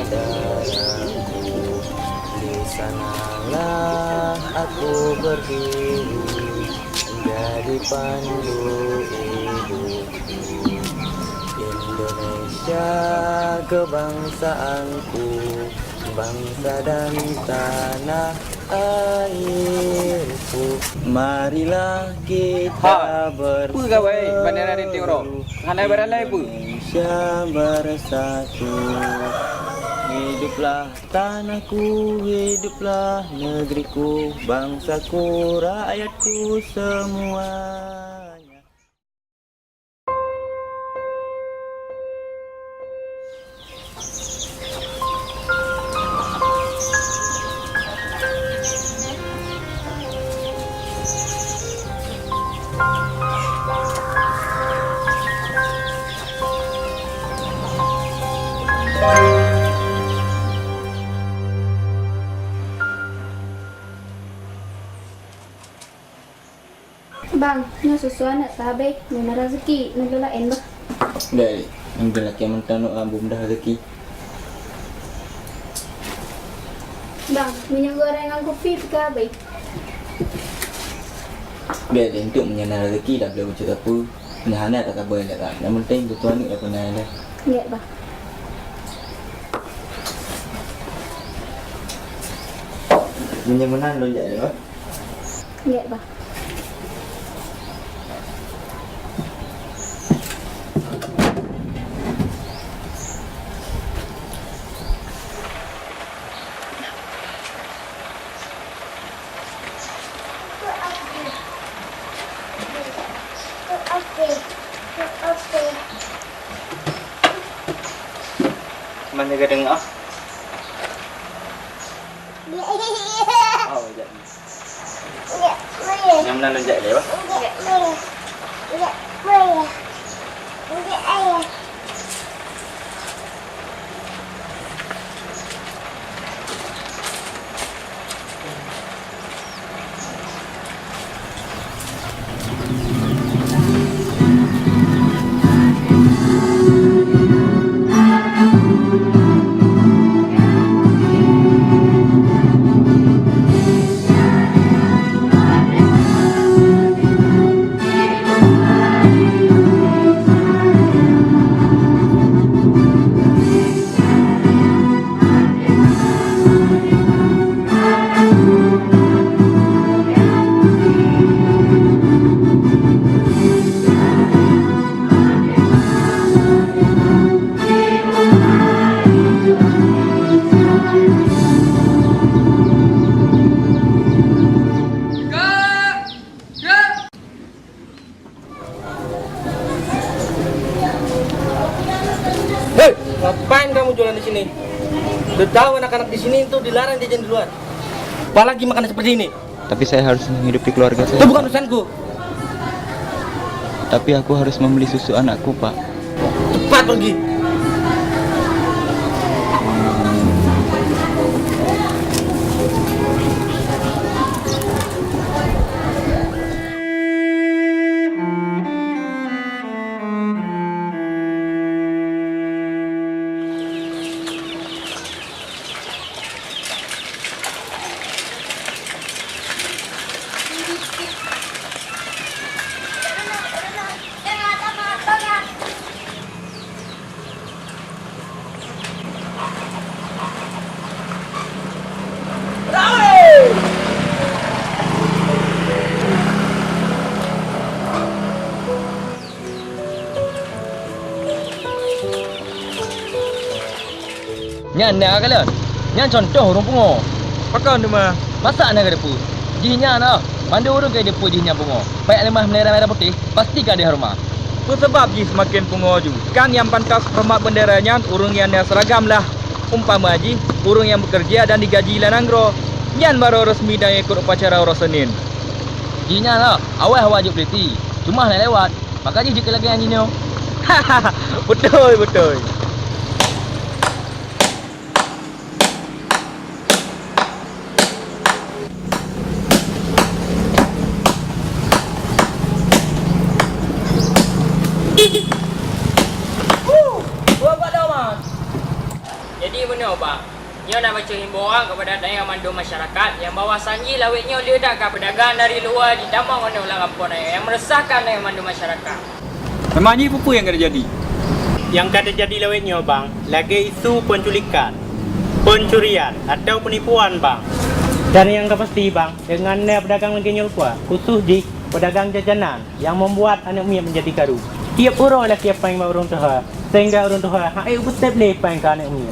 darahku. Di sanalah aku berdiri, jadi pandu hidupku. Indonesia kebangsaanku, bangsa dan tanah airku. Marilah kita bersatu, Indonesia bersatu. Hiduplah tanahku, hiduplah negeriku, bangsaku, rakyatku semuanya. Bang, no sesuai nak sahabat, nak rezeki, nak lelain bah. Dari, ambil laki yang mentang nak ambum dah rezeki. Bang, minyak goreng dengan kopi ke abai? Biar dia untuk menyana rezeki dah boleh wujud apa. Menyana tak khabar yang tak. Yang penting tuan ni dah pernah dah. Ya, bang. Minyak mana lonjak dia, Pak? Ya, bang. Mana kau dengar? Oh, jadi. Yang mana lonjak dia, Pak? Ngapain kamu jualan di sini? Udah tahu anak-anak di sini itu dilarang jajan di luar. Apalagi makanan seperti ini. Tapi saya harus menghidupi keluarga Itu saya. bukan urusanku. Tapi aku harus membeli susu anakku, Pak. Cepat pergi. Nyan nak kala. Nyan contoh orang pungo. Pakai ni mah. Masak nak depu. Jinya nah. Pandu orang ke depu jinya pungo. Baik lemah merah putih, pasti ka dia hormat. Sebab ji semakin pengoju. Kan yang pantas hormat benderanya urung yang seragam lah. Umpama ji, urung yang bekerja dan digaji lah nanggro. Yan baru resmi dan ikut upacara orang Senin. Jinya nah. Awal wajib berhenti. Cuma nak lewat. Maka ji jika lagi yang jinyo. Betul, betul. lagi benar bang. Nyo nak baca himbauan kepada daerah mandu masyarakat yang bahawasanya lawitnya ledakan pedagang dari luar di damang mana ulang kampung yang meresahkan daerah mandu masyarakat. Memangnya apa yang kena jadi? Yang kata jadi lawitnya bang, lagi isu penculikan, pencurian atau penipuan bang. Dan yang pasti bang, dengan pedagang lagi nyolpa, khusus di pedagang jajanan yang membuat anak umi menjadi garu. Tiap orang lagi apa yang mau orang tua, sehingga orang tua hai betul apa yang anak umi.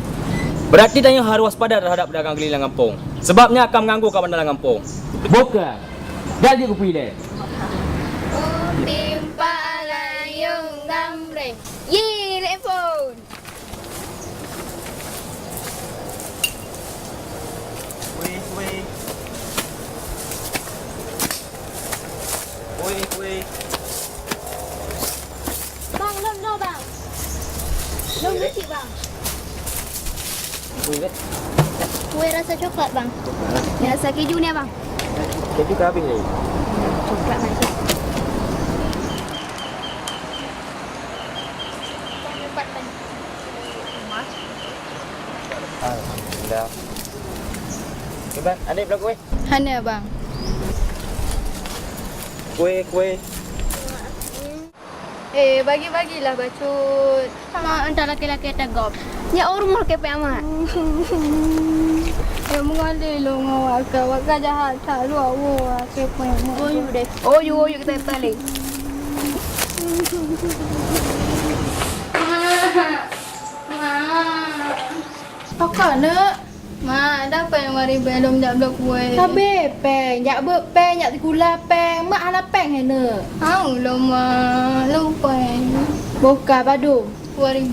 Berarti tanya harus waspada terhadap pedagang keliling kampung. Sebabnya akan mengganggu kawan dalam kampung. Bukan. Dah dia kupilih. Timpa layung gambreng. Ye, telefon. Bang, no bang. No nasi bang. Kue rasa coklat bang. Ya, rasa keju ni bang. Keju ke habis ni? Coklat macam. Alhamdulillah. Coba, adik belah kuih. Hana bang. Kuih. Bagi-bagilah bacut. Sama entah laki-laki tegap. Ya orang mau kepe amat. Ya mengalir lo ngawak jahat tak lu awak kepe. Oyu deh. Oyu kita balik. Apa nak? Ma, ada apa yang mari belum jak blok kue? Sabe peng, jak ber peng, jak gula peng, mak ala peng hena. Au lo ma, lupa. Boka padu. 2000.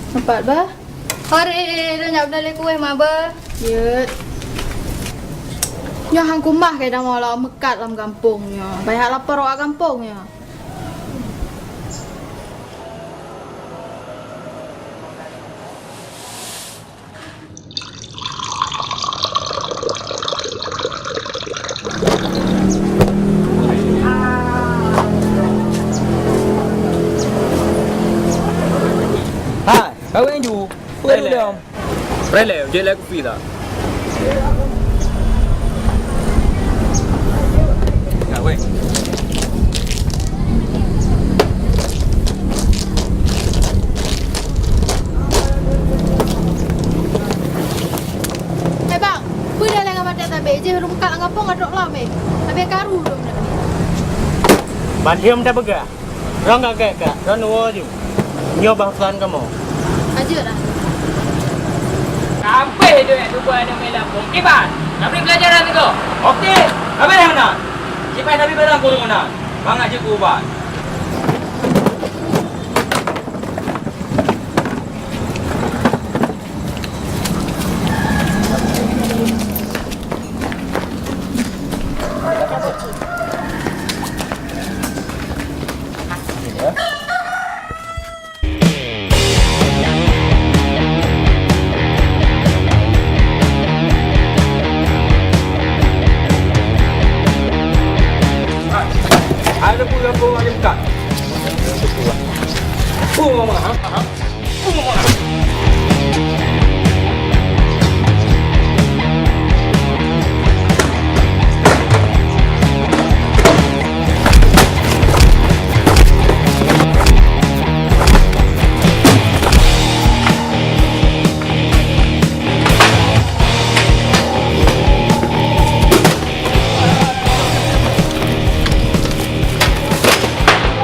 Empat bah? Hari lo jak balik kue ma ba. Ya. Nya hang kumah ke dah mala mekat dalam kampungnya. Banyak lapar orang kampungnya. Hai, kau yang ju. Kuih dulu dong. Rele, je lah kopi tak? Nak kuih. Bang, pun dah lengan mata tabe je rum kat kampung adok lah me. Tabe karu dong nak ni. Bandiam dah begah. Rong agak kak, rong nuo je. Nyo bangsan kamu. Aja lah. Sampai tu yang tu buat ada main lampung. Kiban, nak beri pelajaran tu. Okey, habis dah mana? Cipai Nabi barang kurung mana? Bang aja ku ubat. Ada pula kau ada buka. Mama.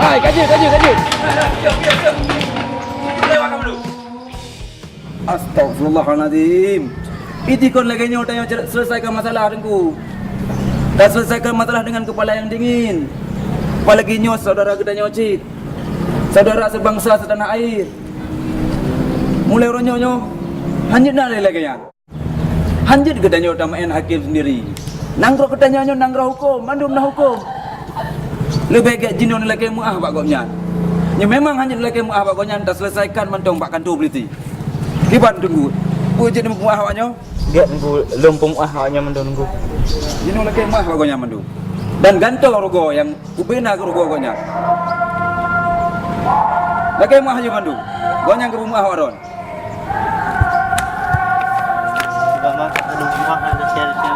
Hai, kaji. Lewatkan dulu. Astagfirullahaladzim. Itu kon lagi nyota yang selesaikan masalah denganku. Dan selesaikan masalah dengan kepala yang dingin. Apalagi nyos saudara kita nyocit. Saudara sebangsa setanah air. Mulai ronyo hanjit nak lagi ya. Hanjit kita nyota main hakim sendiri. Nangro kita nyanyo nangro hukum, mandum na hukum. Lebih baik jinon lagi muah pak gomnyan. Ya memang hanya lagi muah pak gomnyan dah selesaikan mantong pak kantor beriti. Kiban tunggu. Puji ni muah awaknya. Dia tunggu lumpung awaknya mendunggu. Jinon lagi muah pak gomnyan mandu. Dan gantol rogo yang kubena rogo gomnyan. Lagi mah aja mandu. Gonyang ke rumah waron. Bang, aduh rumah ada share-share.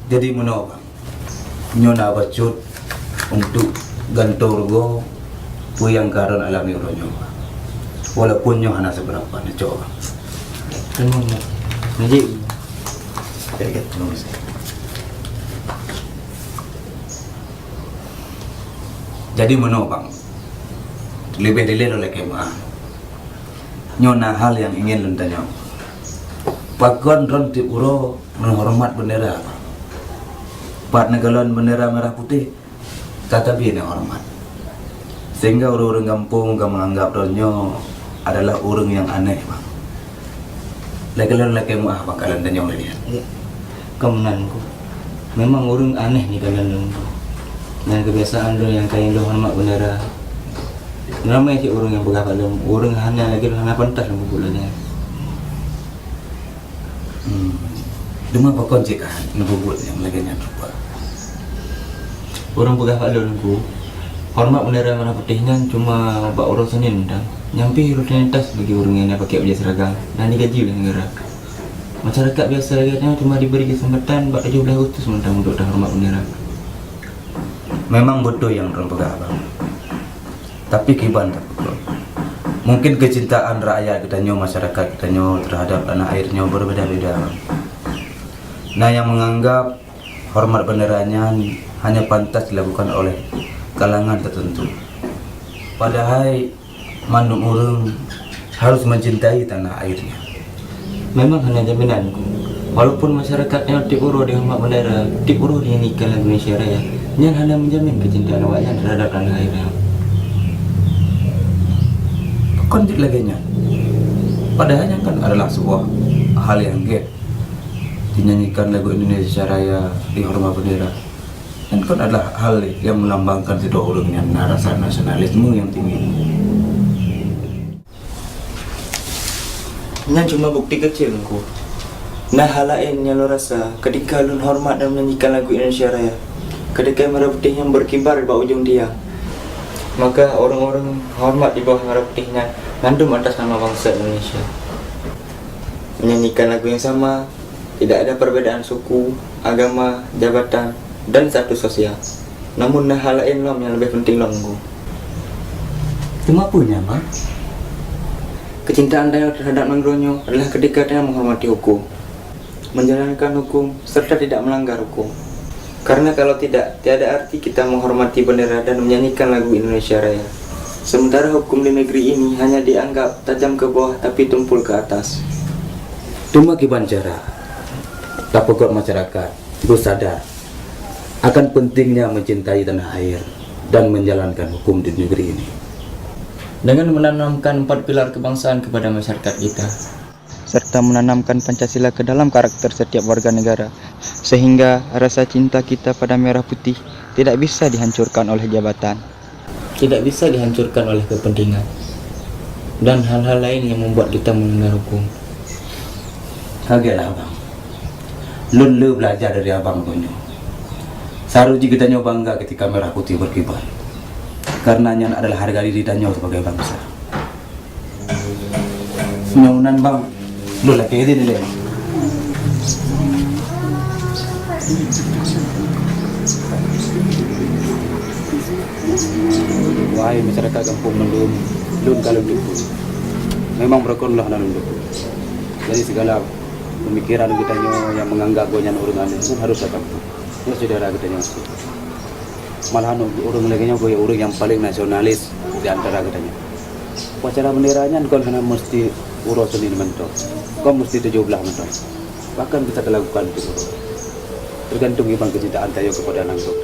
Jadi mana bang? Nyona bacut untuk gantor go puyang karon alami uronyo. Walaupun nyo hana seberapa na coba. Memang Najib. Kayak nulis. Jadi mana bang? Lebih dilihat oleh kemah. Nyona hal yang ingin lentanya. Pakon ron ti uro menghormat bendera. Pat negalon bendera merah putih tetapi ini hormat. Sehingga orang-orang kampung menganggap ronyo adalah orang yang aneh bang. Lagi mah bakalan tanya oleh dia. Kemenanku. Memang orang aneh nih kalian. Dan kebiasaan lo yang kain lo hormat bendera. Ramai sih orang yang bergabung dalam orang hanya lagi hanya pantas yang berbulannya. Cuma pakon cik kan ngebubut yang lagi nyata. Orang pegawai dalamku hormat bendera merah putihnya cuma bak orang Senin dan nyampi rutinitas bagi orang yang pakai baju seragam dan digaji oleh negara. Masyarakat biasa lagi cuma diberi kesempatan bak 17 Agustus mentang untuk dah hormat bendera. Memang betul yang orang pegawai. Tapi kiban tak betul. Mungkin kecintaan rakyat kita masyarakat kita terhadap tanah airnya berbeda-beda. Nah yang menganggap hormat benderanya hanya pantas dilakukan oleh kalangan tertentu. Padahal mandung orang harus mencintai tanah airnya. Memang hanya jaminanku. Walaupun masyarakatnya Tipuro dihormat bendera, Tipuro dinyanyikan lagu Indonesia Raya, yang hanya menjamin kecintaan awaknya terhadap tanah airnya. Konflik laginya. Padahal kan adalah sebuah hal yang gede. Dinyanyikan lagu Indonesia Raya, dihormat bendera. Dan kan adalah hal yang melambangkan kedua orangnya rasa nasionalisme yang tinggi. Ini cuma bukti kecil ku. Nah hal lain yang lo rasa ketika lo hormat dan menyanyikan lagu Indonesia Raya, ketika merah putih yang berkibar di bawah ujung tiang, maka orang-orang hormat di bawah merah putihnya ngandung atas nama bangsa Indonesia. Menyanyikan lagu yang sama, tidak ada perbedaan suku, agama, jabatan, dan status sosial. Namun hal lain yang lebih penting ku. Cuma punya mah. Kecintaan Dayo terhadap Mangronyo adalah ketika dia menghormati hukum, menjalankan hukum, serta tidak melanggar hukum. Karena kalau tidak, tiada arti kita menghormati bendera dan menyanyikan lagu Indonesia Raya. Sementara hukum di negeri ini hanya dianggap tajam ke bawah tapi tumpul ke atas. Cuma kiban cara. Tak pokok masyarakat harus sadar akan pentingnya mencintai tanah air dan menjalankan hukum di negeri ini. Dengan menanamkan 4 pilar kebangsaan kepada masyarakat kita, serta menanamkan Pancasila ke dalam karakter setiap warga negara, sehingga rasa cinta kita pada merah putih tidak bisa dihancurkan oleh jabatan, tidak bisa dihancurkan oleh kepentingan, dan hal-hal lain yang membuat kita melanggar hukum. Kagetlah abang. Lu belajar dari abang Gonyo. Saruji kita bangga ketika merah putih berkibar. Karenanya adalah harga diri Danyo sebagai bangsa. Nyaunan bang, lu lagi ini deh. Wahai masyarakat kampung Mendung, lun kalau dulu. Memang berekonlah dalam dulu. Jadi segala pemikiran kita yang menganggap gonya orang aneh harus tetap. Itu saudara kita masuk. Malahan orang lagi orang yang paling nasionalis di antara kita. Upacara benderanya bukan hanya mesti urus Senin mentok, kau mesti 17 mentok. Bahkan bisa dilakukan itu. Tergantung iman kecintaan Tayo kepada Nanggok.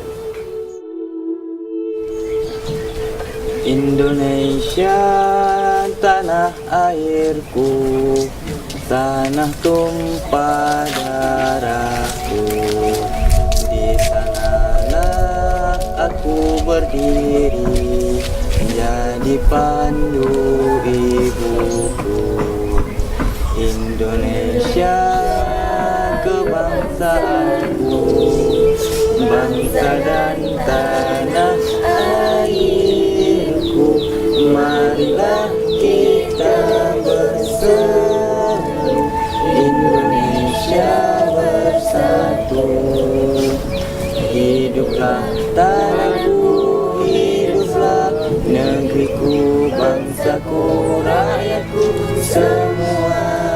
Indonesia tanah airku, tanah tumpah darahku, di sanalah aku berdiri menjadi pandu ibuku. Indonesia kebangsaanku, bangsa dan tanah airku. Marilah kita bersatu, Indonesia bersatu. Hiduplah tanahku, hiduplah negeriku, bangsaku, rakyatku semuanya.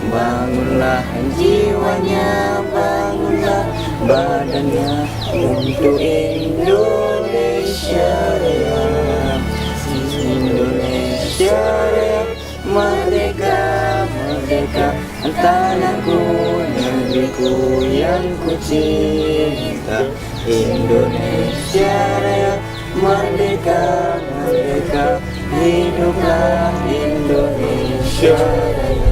Bangunlah jiwanya, bangunlah badannya untuk Indonesia Raya. Indonesia Raya, merdeka, merdeka, tanahku, negeriku yang ku cinta. Indonesia Raya, merdeka, merdeka, hiduplah Indonesia Raya.